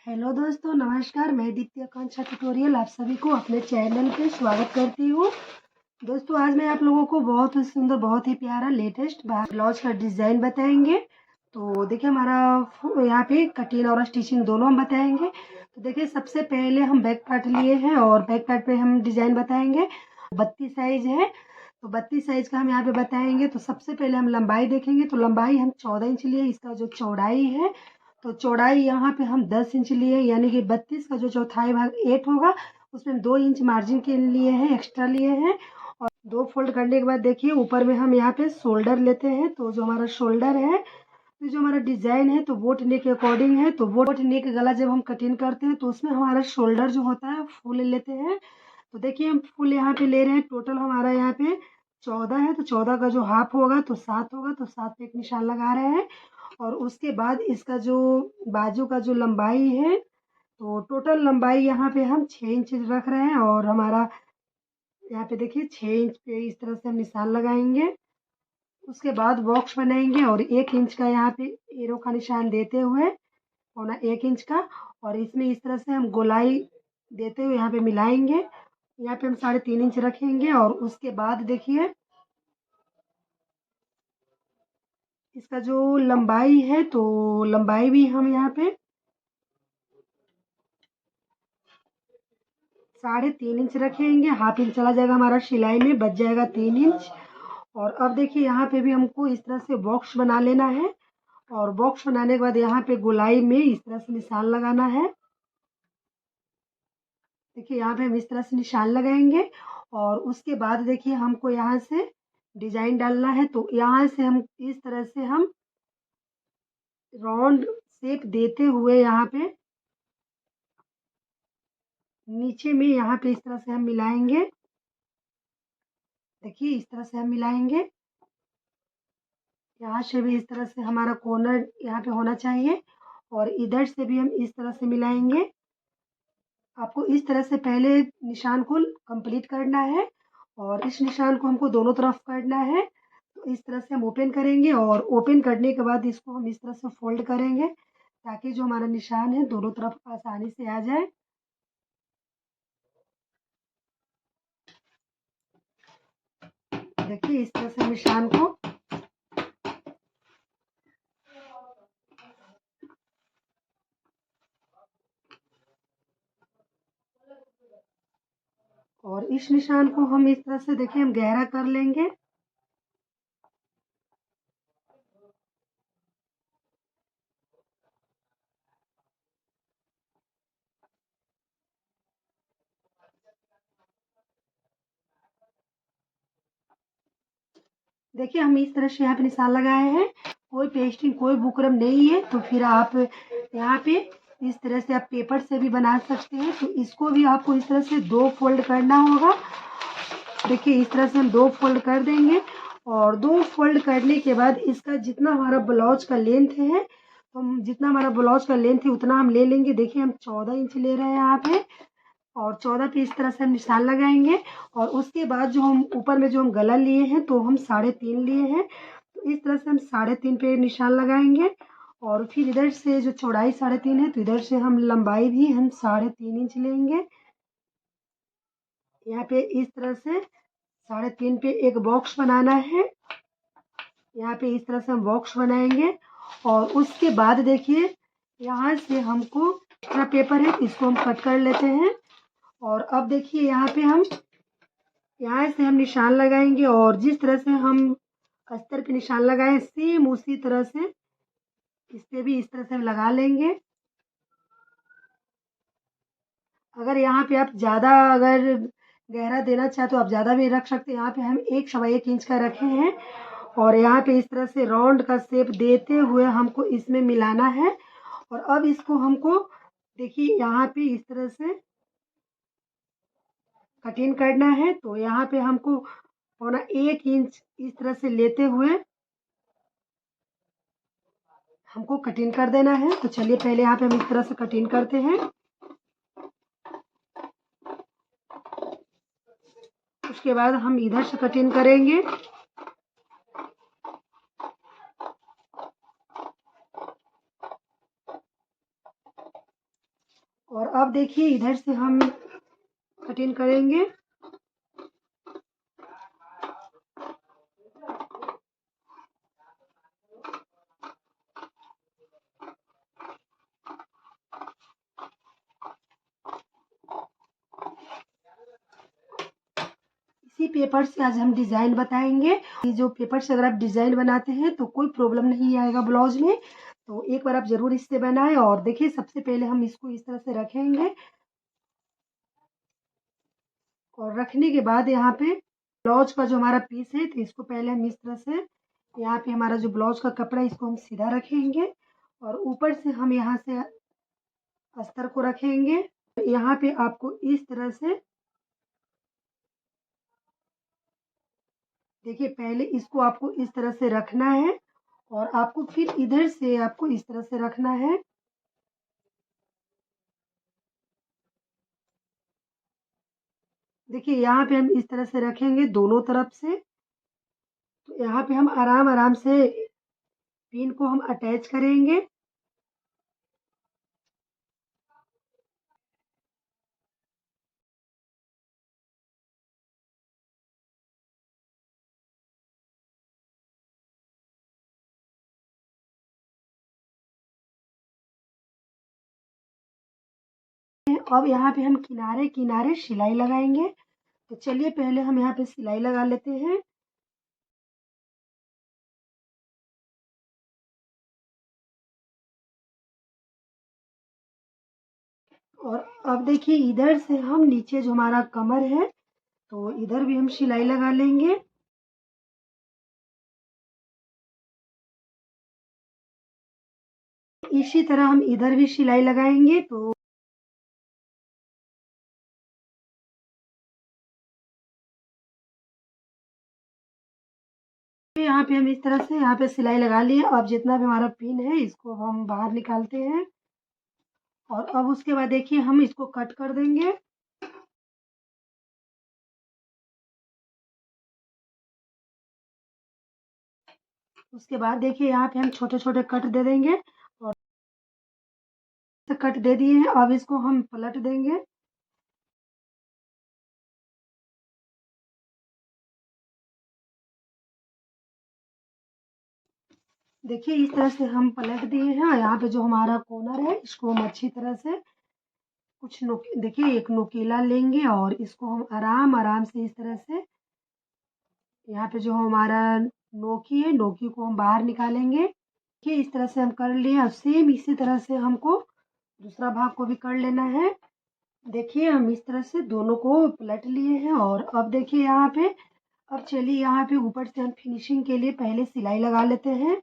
Hello दोस्तों, नमस्कार। मैं दीप्ति आकांक्षा ट्यूटोरियल आप सभी को अपने चैनल पे स्वागत करती हूँ। दोस्तों, आज मैं आप लोगों को बहुत ही सुंदर, बहुत ही प्यारा लेटेस्ट ब्लाउज का डिज़ाइन बताएंगे। तो देखिए, हमारा यहाँ पे कटिंग और स्टिचिंग दोनों हम बताएंगे। तो देखिए, सबसे पहले हम बैक पार्ट लिए हैं और बैक पार्ट पे हम डिज़ाइन बताएंगे। 32 साइज है, तो 32 साइज का हम यहाँ पे बताएंगे। तो सबसे पहले हम लंबाई देखेंगे। तो लंबाई हम 14 इंच लिए। इसका जो चौड़ाई है, तो चौड़ाई यहाँ पे हम 10 इंच लिए, यानी कि 32 का जो चौथाई भाग 8 होगा, उसमें हम 2 इंच मार्जिन के लिए हैं, एक्स्ट्रा लिए हैं। और 2 फोल्ड करने के बाद देखिए, ऊपर में हम यहाँ पे शोल्डर लेते हैं। तो जो हमारा शोल्डर है, तो जो हमारा डिजाइन है, तो बोट नेक के अकॉर्डिंग है। तो बोट नेक गला जब हम कटिंग करते हैं, तो उसमें हमारा शोल्डर जो होता है फुल लेते हैं। तो देखिए, हम फुल यहाँ पे ले रहे हैं। टोटल हमारा यहाँ पे 14 है, तो 14 का जो हाफ होगा तो 7 होगा, तो 7 पे एक निशान लगा रहे हैं। और उसके बाद इसका जो बाजू का जो लंबाई है, तो टोटल लंबाई यहाँ पे हम 6 इंच रख रहे हैं। और हमारा यहाँ पे देखिए 6 इंच पे इस तरह से हम निशान लगाएंगे। उसके बाद बॉक्स बनाएंगे और 1 इंच का यहाँ पे एरो का निशान देते हुए, पौना 1 इंच का, और इसमें इस तरह से हम गोलाई देते हुए यहाँ पे मिलाएंगे। यहाँ पे हम 3.5 इंच रखेंगे। और उसके बाद देखिए, इसका जो लंबाई है, तो लंबाई भी हम यहाँ पे 3.5 इंच रखेंगे। हाफ इंच चला जाएगा हमारा सिलाई में, बच जाएगा 3 इंच। और अब देखिए, यहाँ पे भी हमको इस तरह से बॉक्स बना लेना है। और बॉक्स बनाने के बाद यहाँ पे गोलाई में इस तरह से निशान लगाना है। देखिए, यहाँ पे हम इस तरह से निशान लगाएंगे। और उसके बाद देखिए, हमको यहाँ से डिजाइन डालना है। तो यहाँ से हम इस तरह से हम राउंड शेप देते हुए यहाँ पे नीचे में यहाँ पे इस तरह से हम मिलाएंगे। देखिए, इस तरह से हम मिलाएंगे। यहाँ से भी इस तरह से हमारा कॉर्नर यहाँ पे होना चाहिए। और इधर से भी हम इस तरह से मिलाएंगे। आपको इस तरह से पहले निशान को कंप्लीट करना है, और इस निशान को हमको दोनों तरफ करना है। तो इस तरह से हम ओपन करेंगे, और ओपन करने के बाद इसको हम इस तरह से फोल्ड करेंगे, ताकि जो हमारा निशान है दोनों तरफ आसानी से आ जाए। देखिए, इस तरह से निशान को और इस निशान को हम इस तरह से देखिए हम गहरा कर लेंगे। देखिए, हम इस तरह से यहाँ पे निशान लगाए हैं। कोई पेस्टिंग, कोई बुकरम नहीं है। तो फिर आप यहाँ पे इस तरह से आप पेपर से भी बना सकते हैं। तो इसको भी आपको इस तरह से 2 फोल्ड करना होगा। देखिए, इस तरह से हम 2 फोल्ड कर देंगे। और 2 फोल्ड करने के बाद इसका जितना हमारा ब्लाउज का लेंथ है, तो हम जितना हमारा ब्लाउज का लेंथ है उतना हम ले लेंगे। देखिए, हम 14 इंच ले रहे हैं यहाँ पे। और 14 पे इस तरह से हम निशान लगाएंगे। और उसके बाद जो हम ऊपर में जो हम गला लिए हैं, तो हम 3.5 लिए हैं। तो इस तरह से हम 3.5 पे निशान लगाएंगे। और फिर इधर से जो चौड़ाई 3.5 है, तो इधर से हम लंबाई भी हम 3.5 इंच लेंगे। यहाँ पे इस तरह से 3.5 पे एक बॉक्स बनाना है। यहाँ पे इस तरह से हम बॉक्स बनाएंगे। और उसके बाद देखिए, यहाँ से हमको एक्स्ट्रा पेपर है, इसको हम कट कर लेते हैं। और अब देखिए, यहाँ से हम निशान लगाएंगे। और जिस तरह से हम अस्तर पे निशान लगाए, सेम उसी तरह से इस पे भी इस तरह से हम लगा लेंगे। अगर यहाँ पे आप ज़्यादा अगर गहरा देना चाहे, तो आप ज़्यादा भी रख सकते हैं। यहाँ पे हम 1 सवा 1 इंच का रखे हैं। और यहाँ पे इस तरह से राउंड का शेप देते हुए हमको इसमें मिलाना है। और अब इसको हमको देखिए, यहाँ पे इस तरह से कटिंग करना है। तो यहाँ पे हमको 1 इंच इस तरह से लेते हुए हमको कटिंग कर देना है। तो चलिए, पहले यहाँ पे हम इस तरह से कटिंग करते हैं। उसके बाद हम इधर से कटिंग करेंगे। अब देखिए इधर से हम कटिंग करेंगे। इसी पेपर से आज हम डिज़ाइन बताएंगे। ये जो पेपर से अगर आप डिज़ाइन बनाते हैं तो कोई प्रॉब्लम नहीं आएगा ब्लाउज में। तो एक बार आप ज़रूर इससे बनाएं। और देखिए सबसे पहले हम इसको इस तरह से रखेंगे और रखने के बाद यहाँ पे ब्लाउज का जो हमारा पीस है तो इसको पहले हम इस तरह से यहाँ पे हमारा जो ब्लाउज का कपड़ा है इसको हम सीधा रखेंगे और ऊपर से हम यहाँ से अस्तर को रखेंगे। यहाँ पे आपको इस तरह से देखिए पहले इसको आपको इस तरह से रखना है और आपको फिर इधर से आपको इस तरह से रखना है। देखिए यहाँ पे हम इस तरह से रखेंगे दोनों तरफ से। तो यहाँ पे हम आराम आराम से पिन को हम अटैच करेंगे। अब यहाँ पे हम किनारे किनारे सिलाई लगाएंगे। तो चलिए पहले हम यहाँ पे सिलाई लगा लेते हैं। और अब देखिए इधर से हम नीचे जो हमारा कमर है तो इधर भी हम सिलाई लगा लेंगे। इसी तरह हम इधर भी सिलाई लगाएंगे। तो यहाँ पे हम इस तरह से यहाँ पे सिलाई लगा लिए। अब जितना भी हमारा पिन है इसको हम बाहर निकालते हैं और अब उसके बाद देखिए हम इसको कट कर देंगे। उसके बाद देखिए यहाँ पे हम छोटे छोटे कट दे देंगे और कट दे दिए हैं। अब इसको हम पलट देंगे। देखिए इस तरह से हम पलट दिए हैं और यहाँ पे जो हमारा कॉर्नर है इसको हम अच्छी तरह से कुछ देखिए एक नोकीला लेंगे और इसको हम आराम आराम से इस तरह से यहाँ पे जो हमारा नोकी है नोकी को हम बाहर निकालेंगे। देखिए इस तरह से हम कर लिए। अब सेम इसी तरह से हमको दूसरा भाग को भी कर लेना है। देखिए हम इस तरह से दोनों को पलट लिए हैं और अब देखिए यहाँ पे अब चलिए यहाँ पे ऊपर से हम फिनिशिंग के लिए पहले सिलाई लगा लेते हैं।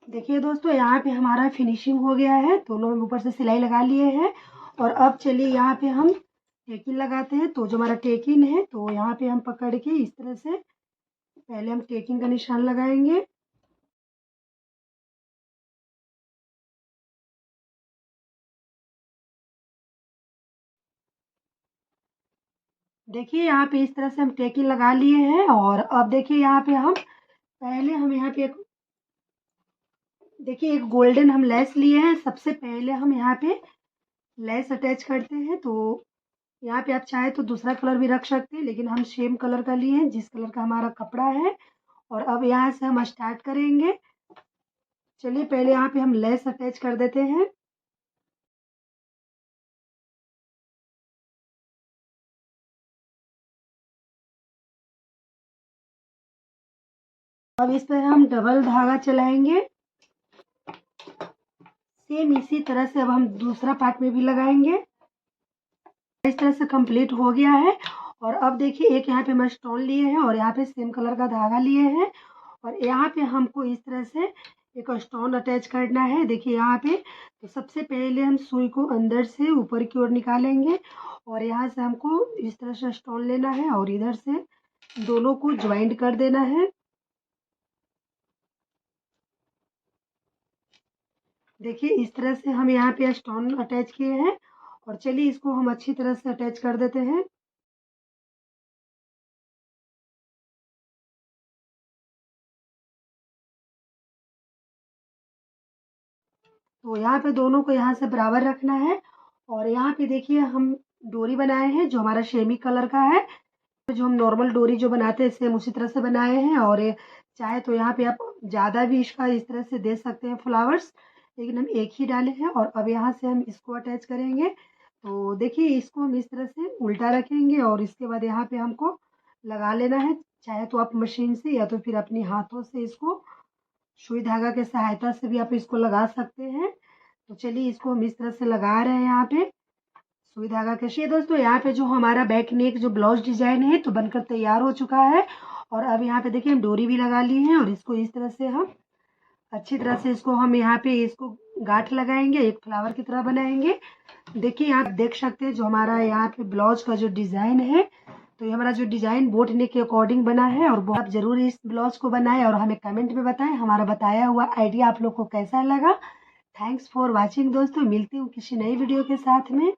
देखिए दोस्तों यहाँ पे हमारा फिनिशिंग हो गया है। दोनों में ऊपर से सिलाई लगा लिए हैं और अब चलिए यहाँ पे हम टेकिन लगाते हैं। तो जो हमारा टेकिन है तो यहाँ पे हम पकड़ के इस तरह से पहले हम टेकिन का निशान लगाएंगे। देखिए यहाँ पे इस तरह से हम टेकिन लगा लिए हैं और अब देखिए यहाँ पे हम पहले हम यहाँ पे देखिए एक गोल्डन हम लेस लिए हैं। सबसे पहले हम यहाँ पे लेस अटैच करते हैं। तो यहाँ पे आप चाहे तो दूसरा कलर भी रख सकते हैं लेकिन हम सेम कलर का लिए हैं जिस कलर का हमारा कपड़ा है। और अब यहाँ से हम स्टार्ट करेंगे। चलिए पहले यहाँ पे हम लेस अटैच कर देते हैं। अब इस पर हम डबल धागा चलाएंगे। सेम इसी तरह से अब हम दूसरा पार्ट में भी लगाएंगे। इस तरह से कंप्लीट हो गया है। और अब देखिए एक यहाँ पे हम स्टोन लिए हैं और यहाँ पे सेम कलर का धागा लिए हैं और यहाँ पे हमको इस तरह से एक स्टोन अटैच करना है। देखिए यहाँ पे तो सबसे पहले हम सुई को अंदर से ऊपर की ओर निकालेंगे और यहाँ से हमको इस तरह से स्टोन लेना है और इधर से दोनों को ज्वाइंट कर देना है। देखिए इस तरह से हम यहाँ पे स्टोन अटैच किए हैं और चलिए इसको हम अच्छी तरह से अटैच कर देते हैं। तो यहाँ पे दोनों को यहाँ से बराबर रखना है और यहाँ पे देखिए हम डोरी बनाए हैं जो हमारा शेमी कलर का है। जो हम नॉर्मल डोरी जो बनाते हैं सेम उसी तरह से बनाए हैं और ये चाहे तो यहाँ पे आप ज़्यादा भी इसका इस तरह से दे सकते हैं फ्लावर्स, लेकिन हम एक ही डाले हैं। और अब यहाँ से हम इसको अटैच करेंगे। तो देखिए इसको हम इस तरह से उल्टा रखेंगे और इसके बाद यहाँ पे हमको लगा लेना है। चाहे तो आप मशीन से या तो फिर अपने हाथों से इसको सुई धागा के सहायता से भी आप इसको लगा सकते हैं। तो चलिए इसको हम इस तरह से लगा रहे हैं यहाँ पे सुई धागा के। ये दोस्तों यहाँ पे जो हमारा बैक नेक जो ब्लाउज डिजाइन है तो बनकर तैयार हो चुका है। और अब यहाँ पे देखिए हम डोरी भी लगा ली है और इसको इस तरह से हम अच्छी तरह से इसको हम यहाँ पे इसको गांठ लगाएंगे, एक फ्लावर की तरह बनाएंगे। देखिए यहाँ देख सकते हैं जो हमारा यहाँ पे ब्लाउज का जो डिजाइन है तो ये हमारा जो डिजाइन बोट नेक के अकॉर्डिंग बना है। और आप जरूर इस ब्लाउज को बनाएं और हमें कमेंट में बताएं हमारा बताया हुआ आइडिया आप लोग को कैसा लगा। थैंक्स फॉर वॉचिंग दोस्तों, मिलती हूँ किसी नई वीडियो के साथ में।